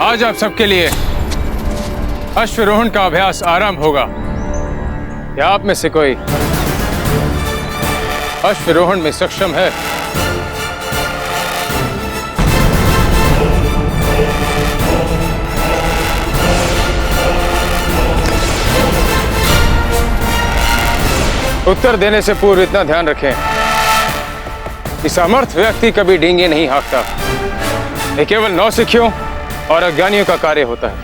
आज आप सबके लिए अश्वरोहण का अभ्यास आरंभ होगा। क्या आप में से कोई अश्वरोहण में सक्षम है? उत्तर देने से पूर्व इतना ध्यान रखें कि समर्थ व्यक्ति कभी डींगे नहीं हाँकता। ये केवल नौसिखियों और अज्ञानियों का कार्य होता है।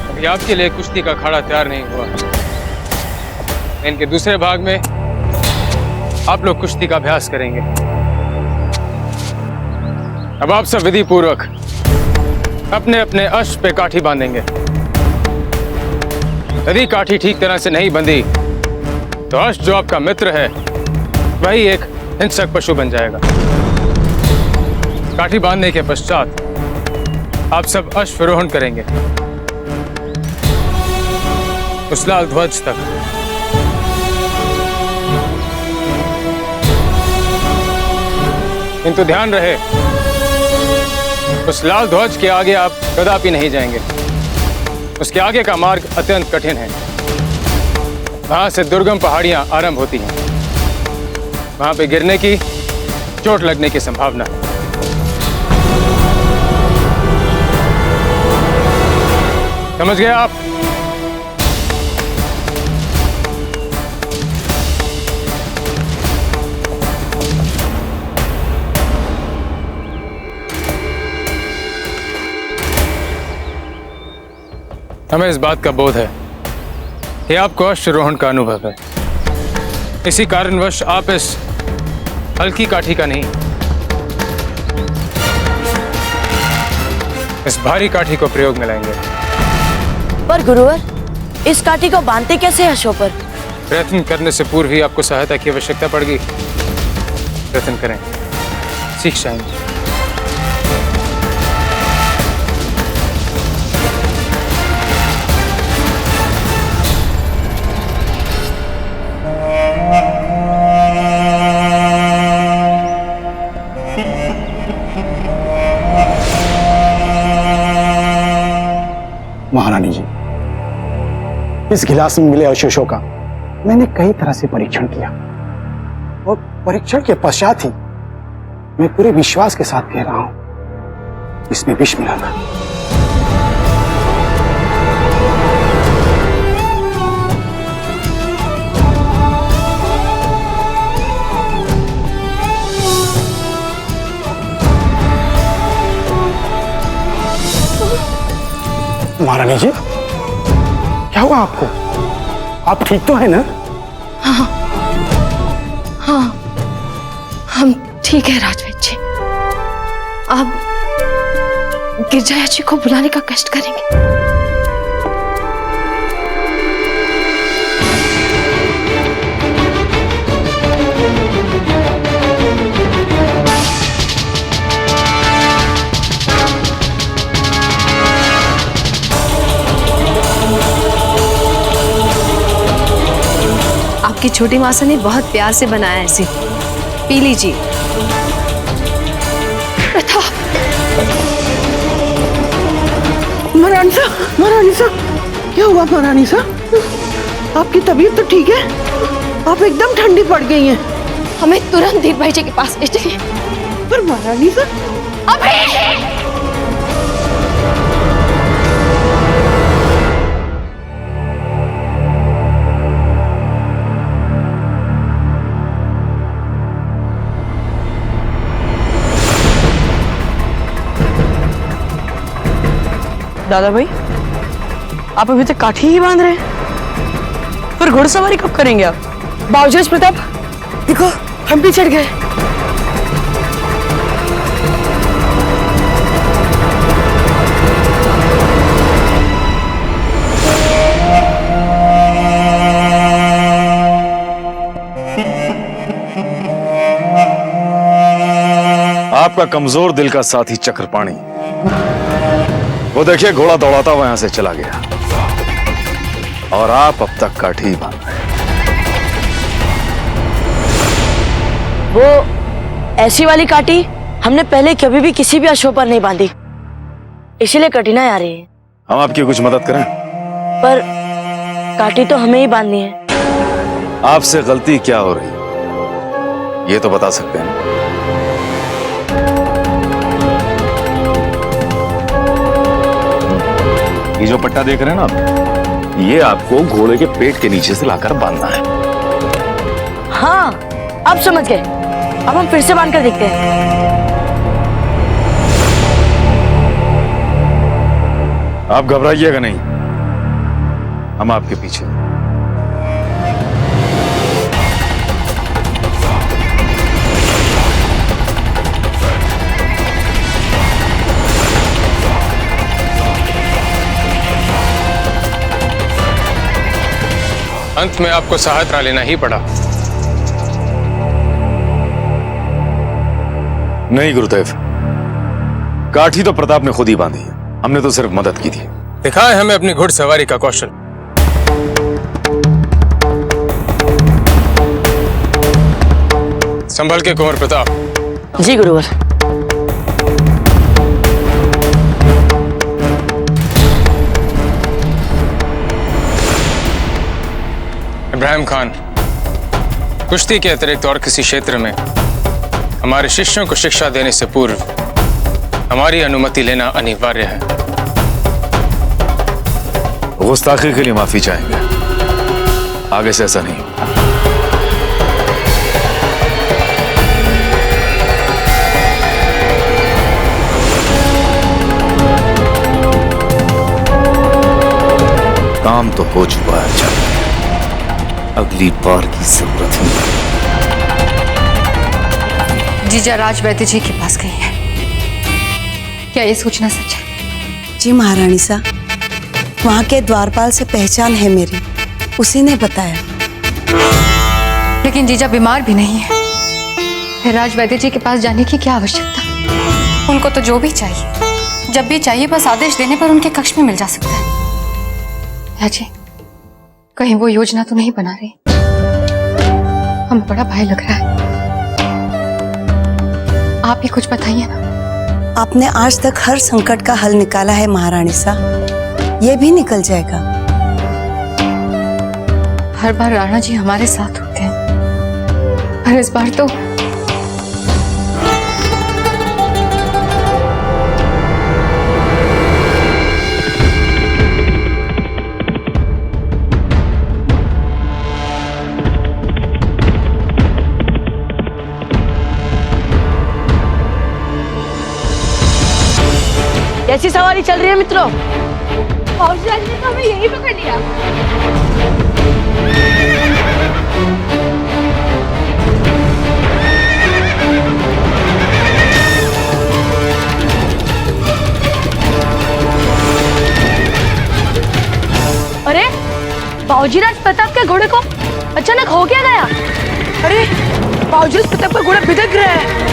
अभी आपके लिए कुश्ती का अखाड़ा तैयार नहीं हुआ। इनके दूसरे भाग में आप लोग कुश्ती का अभ्यास करेंगे। अब आप सब विधि पूर्वक अपने अपने अश्व पे काठी बांधेंगे। यदि काठी ठीक तरह से नहीं बंधी तो अश्व जो आपका मित्र है वही एक हिंसक पशु बन जाएगा। काठी बांधने के पश्चात आप सब अश्वारोहण करेंगे उस लाल ध्वज तक। किंतु ध्यान रहे, उस लाल ध्वज के आगे आप कदापि नहीं जाएंगे। उसके आगे का मार्ग अत्यंत कठिन है। वहां से दुर्गम पहाड़ियां आरंभ होती हैं। वहां पे गिरने की, चोट लगने की संभावना है। समझ गए आप? हमें इस बात का बोध है कि आपको अश्वारोहण का अनुभव है। इसी कारणवश आप इस हल्की काठी का नहीं, इस भारी काठी को प्रयोग में लाएंगे। पर गुरुवर, इस काठी को बांधते कैसे हैं अश्व पर? प्रयत्न करने से पूर्व ही आपको सहायता की आवश्यकता पड़ेगी। प्रयत्न करें, सीख जाएंगे। महारानी जी, इस गिलास में मिले अवशेषों का मैंने कई तरह से परीक्षण किया और परीक्षण के पश्चात ही मैं पूरे विश्वास के साथ कह रहा हूं, इसमें विष मिला था। महारानी जी, क्या हुआ आपको? आप ठीक तो है ना? हाँ, हाँ, हम ठीक है राजवैद्य जी। आप गिरजाया जी को बुलाने का कष्ट करेंगे। आपकी छोटी मासा ने बहुत प्यार से बनाया है इसे, पी लीजिए। महारानी सा, क्या हुआ महारानी सा? आपकी तबीयत तो ठीक है? आप एकदम ठंडी पड़ गई हैं। हमें तुरंत धीर भाई जी के पास ले चलिए। पर महारानी सा, अभी दादा भाई, आप अभी तक काठी ही बांध रहे हैं, फिर घुड़सवारी कब करेंगे आप? बावजूद प्रताप, देखो हम भी चढ़ गए। आपका कमजोर दिल का साथी चक्रपाणी, वो देखिए घोड़ा दौड़ाता हुआ यहां से चला गया और आप अब तक काठी ही बांध रहे। वो ऐसी वाली काठी हमने पहले कभी भी किसी भी अश्व पर नहीं बांधी, इसलिए कठिनाई आ रही है। हम आपकी कुछ मदद करें? पर काठी तो हमें ही बांधनी है। आपसे गलती क्या हो रही है ये तो बता सकते हैं। ये जो पट्टा देख रहे हैं ना आप, ये आपको घोड़े के पेट के नीचे से लाकर बांधना है। हाँ, अब समझ गए। अब हम फिर से बांध कर देखते हैं। आप घबराइएगा नहीं, हम आपके पीछे। अंत में आपको सहायता लेना ही पड़ा। नहीं गुरुदेव, काठी तो प्रताप ने खुद ही बांधी है, हमने तो सिर्फ मदद की थी। दिखाए हमें अपनी घुड़सवारी का कौशल। संभल के कुंवर प्रताप। जी गुरुवर। इब्राहिम खान, कुश्ती के अतिरिक्त और किसी क्षेत्र में हमारे शिष्यों को शिक्षा देने से पूर्व हमारी अनुमति लेना अनिवार्य है। गुस्ताखी के लिए माफी चाहेंगे, आगे से ऐसा नहीं। काम तो हो चुका है, अच्छा अगली बार की जरूरत नहीं। जीजा राज वैद्य जी के पास गई है, क्या ये सूचना सच है? जी महारानी सा, वहाँ के द्वारपाल से पहचान है मेरी, उसी ने बताया। लेकिन जीजा बीमार भी नहीं है, फिर राज वैद्य जी के पास जाने की क्या आवश्यकता? उनको तो जो भी चाहिए, जब भी चाहिए, बस आदेश देने पर उनके कक्ष में मिल जा सकता है। जी, कहीं वो योजना तो नहीं बना रही? हमें बड़ा भय लग रहा है, आप ही कुछ बताइए ना। आपने आज तक हर संकट का हल निकाला है महारानी सा, ये भी निकल जाएगा। हर बार राणा जी हमारे साथ होते हैं, पर इस बार तो कैसी सवारी चल रही है मित्रों? फौजराज ने तो हमें यही पकड़ लिया। अरे बाबूजीराज प्रताप के घोड़े को अचानक हो क्या गया? अरे बाबूजीराज प्रताप का घोड़ा भिदक रहा है।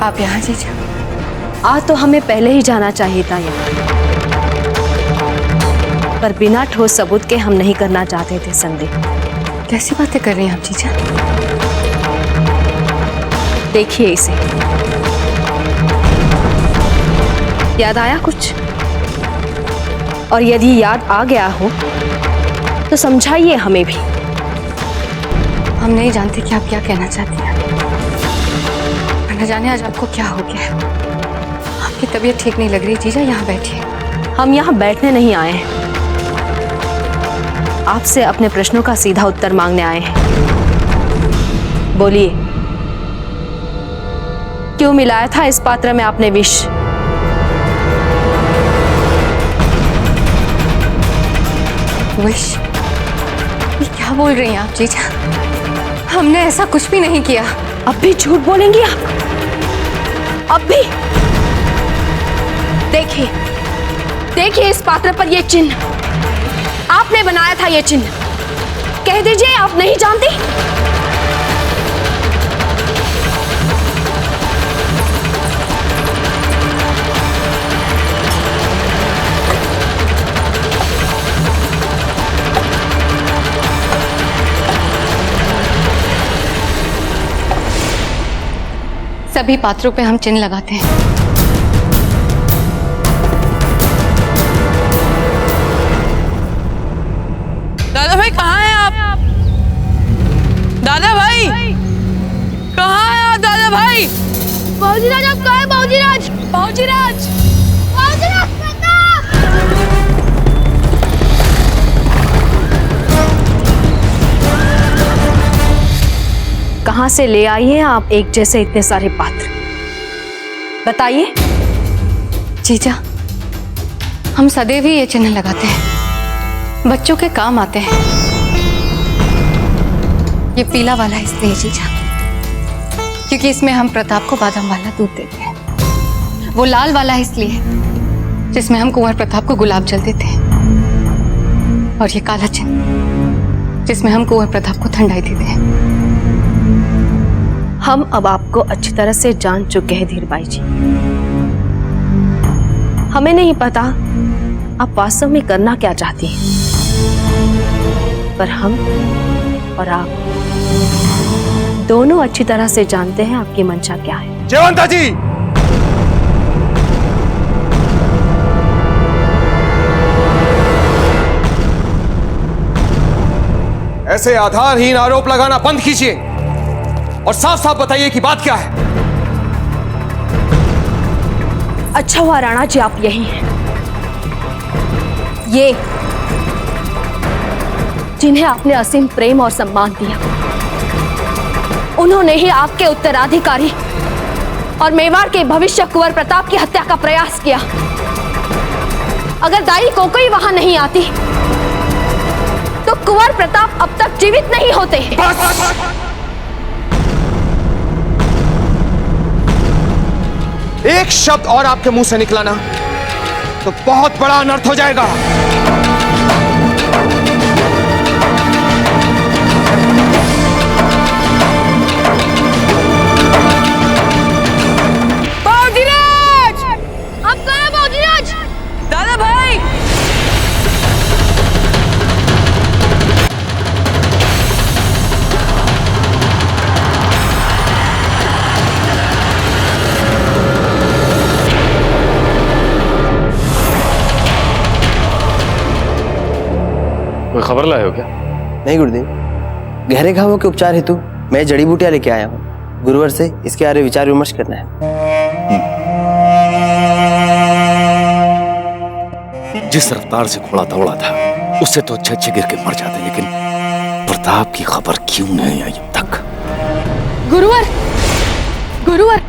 आप यहाँ जीजा। आज तो हमें पहले ही जाना चाहिए था यहाँ, पर बिना ठोस सबूत के हम नहीं करना चाहते थे संदेह। कैसी बातें कर रही हैं आप जीजा? देखिए इसे, याद आया कुछ? और यदि याद आ गया हो तो समझाइए हमें भी। हम नहीं जानते कि आप क्या कहना चाहती हैं। न जाने आज आपको क्या हो गया है। आपकी तबीयत ठीक नहीं लग रही जीजा, यहाँ बैठिए। हम यहाँ बैठने नहीं आए हैं, आपसे अपने प्रश्नों का सीधा उत्तर मांगने आए हैं। बोलिए, क्यों मिलाया था इस पात्र में आपने विष? विष? ये क्या बोल रही हैं आप जीजा? हमने ऐसा कुछ भी नहीं किया। अब भी झूठ बोलेंगी आप? अब भी? देखिए, देखिए इस पात्र पर ये चिन्ह, आपने बनाया था ये चिन्ह। कह दीजिए आप नहीं जानती। सभी पात्रों पे हम चिन्ह लगाते हैं। दादा भाई कहाँ हैं आप? दादा भाई कहाँ हैं आप? दादा भाई, बाबूजी राज आप कहाँ हैं? बाबूजी राज, बाबूजी राज, बाबूजी राज प्रताप। कहाँ से ले आई हैं आप एक जैसे इतने सारे पात्र? बताइए। जीजा, हम सदैव ही ये चिन्ह लगाते हैं, बच्चों के काम आते हैं। ये पीला वाला इसलिए जीजा क्योंकि इसमें हम प्रताप को बादाम वाला दूध देते हैं। वो लाल वाला इसलिए जिसमें हम कुंवर प्रताप को गुलाब जल देते हैं। और ये काला चिन्ह जिसमें हम कुंवर प्रताप को ठंडाई देते हैं। हम अब आपको अच्छी तरह से जान चुके हैं धीरबाई जी। हमें नहीं पता आप वास्तव में करना क्या चाहती हैं, पर हम और आप दोनों अच्छी तरह से जानते हैं आपकी मंशा क्या है। जयवंता जी, ऐसे आधारहीन आरोप लगाना बंद कीजिए और साफ साफ बताइए कि बात क्या है। अच्छा हुआ राणा जी आप यही हैं। ये जिन्हें आपने असीम प्रेम और सम्मान दिया, उन्होंने ही आपके उत्तराधिकारी और मेवाड़ के भविष्य कुंवर प्रताप की हत्या का प्रयास किया। अगर दाई कोई वहां नहीं आती तो कुंवर प्रताप अब तक जीवित नहीं होते। एक शब्द और आपके मुंह से निकला ना तो बहुत बड़ा अनर्थ हो जाएगा। बाबूजीराज, आप कहाँ हैं बाबूजी राज? दादा भाई, कोई खबर लाए हो क्या? नहीं गुरुदेव, गहरे घावों के उपचार हेतु मैं जड़ी बूटियां लेके आया हूँ। गुरुवर से इसके बारे में विचार विमर्श करना है। जिस रफ्तार से घोड़ा दौड़ा था उससे तो अच्छे गिर के मर जाते, लेकिन प्रताप की खबर क्यों नहीं आई अब तक? गुरुवर, गुरुवर,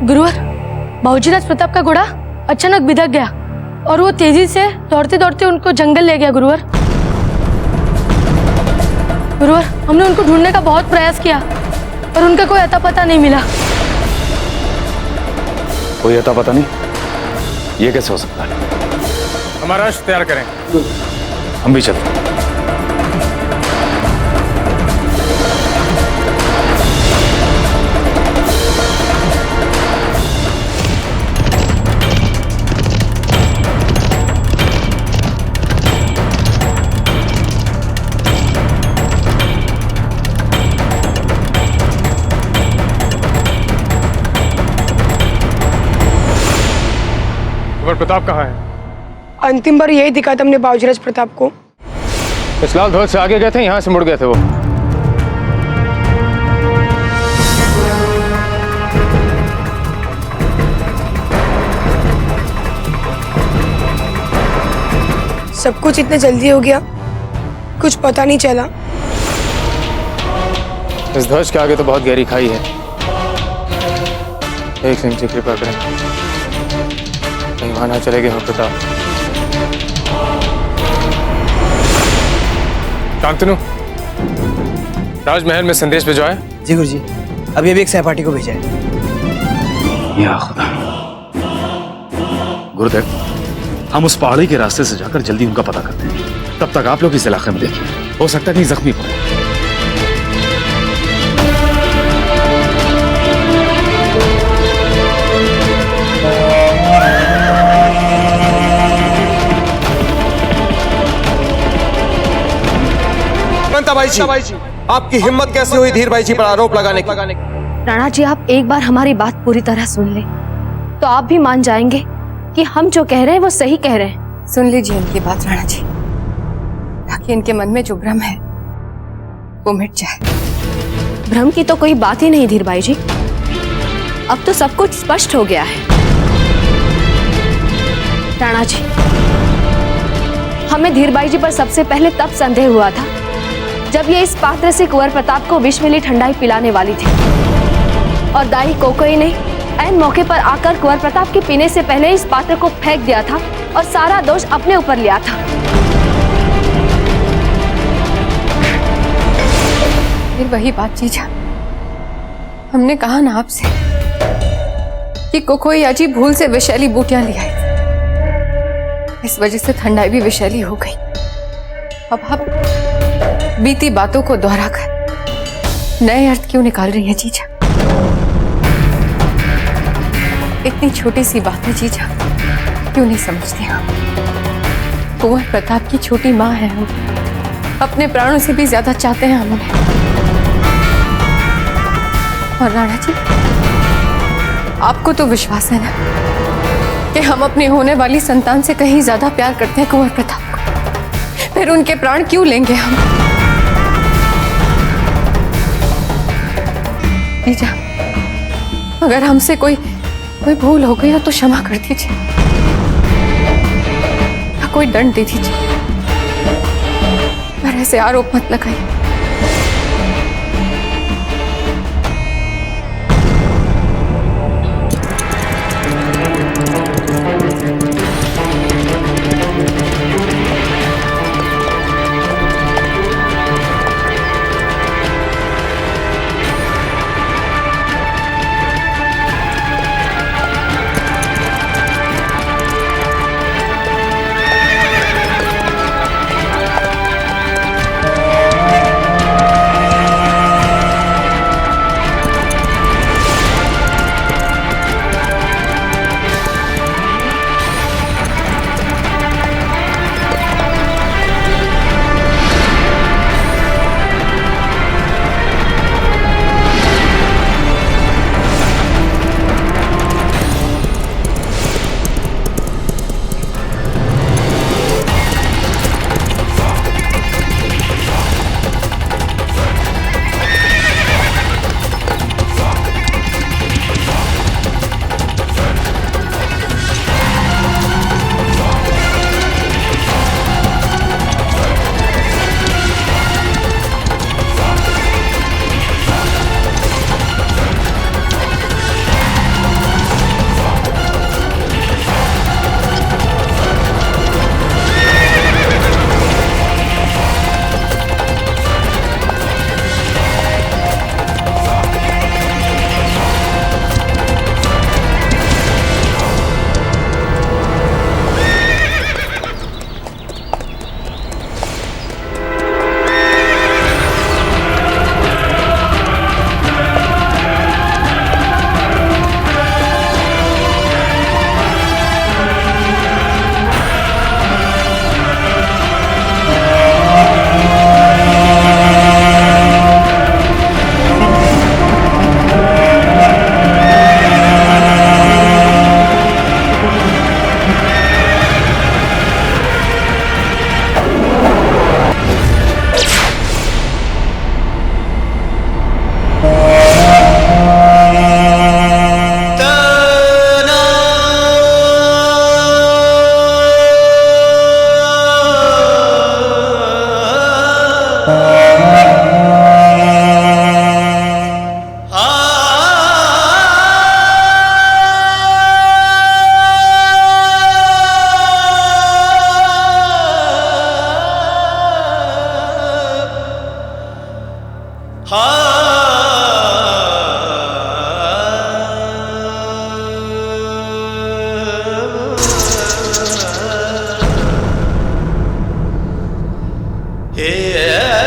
गुरुवर, बाबूजी राज प्रताप का घोड़ा अचानक बिदक गया और वो तेजी से दौड़ते दौड़ते उनको जंगल ले गया। गुरुवर, गुरुवर, हमने उनको ढूंढने का बहुत प्रयास किया पर उनका कोई अता पता नहीं मिला। कोई अता पता नहीं? ये कैसे हो सकता है? हमारा अश्व तैयार करें। हम भी चलते हैं। कुंवर प्रताप कहाँ है? अंतिम बार यही दिखा था हमने बाबूजीराज प्रताप को। इस लाल ध्वज से आगे गए थे, यहाँ से मुड़ गए थे वो। सब कुछ इतने जल्दी हो गया, कुछ पता नहीं चला। इस ध्वज के आगे तो बहुत गहरी खाई है। एक सिंह जी कृपा करें, कहीं वहां ना चले गए हो प्रताप। शांतनु, राजमहल में संदेश भिजवाए। जी गुरुजी, अभी एक सहपाठी को भेजा है। या खुदा। गुरुदेव, हम उस पहाड़ी के रास्ते से जाकर जल्दी उनका पता करते हैं। तब तक आप लोग इस इलाके में देखिए, हो सकता है कहीं जख्मी पड़े। कांता भाई जी, आपकी हिम्मत कैसे हुई धीर भाई जी पर आरोप लगाने की? राणा जी, आप एक बार हमारी बात पूरी तरह सुन ले तो आप भी मान जाएंगे कि हम जो कह रहे हैं वो सही कह रहे हैं। सुन लीजिए इनकी बात राणा जी, ताकि इनके मन में जो भ्रम है वो मिट जाए। भ्रम की तो कोई बात ही नहीं धीर भाई जी, अब तो सब कुछ स्पष्ट हो गया है। राणा जी, हमें धीर भाई जी पर सबसे पहले तब संदेह हुआ था जब ये इस पात्र से कुंवर प्रताप को विष मिली ठंडाई पिलाने वाली थी, और दाई कोकोई ने ऐन मौके पर आकर कुंवर प्रताप के पीने से पहले इस पात्र को फेंक दिया था और सारा दोष अपने ऊपर लिया था। फिर वही बात जीजा, हमने कहा ना आपसे कि कोकोई अजी भूल से विषैली बूटियां ले आई, इस वजह से ठंडाई भी विषैली हो गई। अब आप बीती बातों को दोहराकर नए अर्थ क्यों निकाल रही हैं जीजा? इतनी छोटी सी बात है जीजा, क्यों नहीं समझती आप? कुंवर प्रताप की छोटी माँ है हम, अपने प्राणों से भी ज्यादा चाहते हैं हम उन्हें। और राणा जी, आपको तो विश्वास है ना कि हम अपनी होने वाली संतान से कहीं ज्यादा प्यार करते हैं कुंवर प्रताप को, फिर उनके प्राण क्यों लेंगे हम? जीजा, अगर हमसे कोई भूल हो गई हो तो क्षमा कर दीजिए, या कोई दंड दे दीजिए, पर ऐसे आरोप मत लगाइए। हे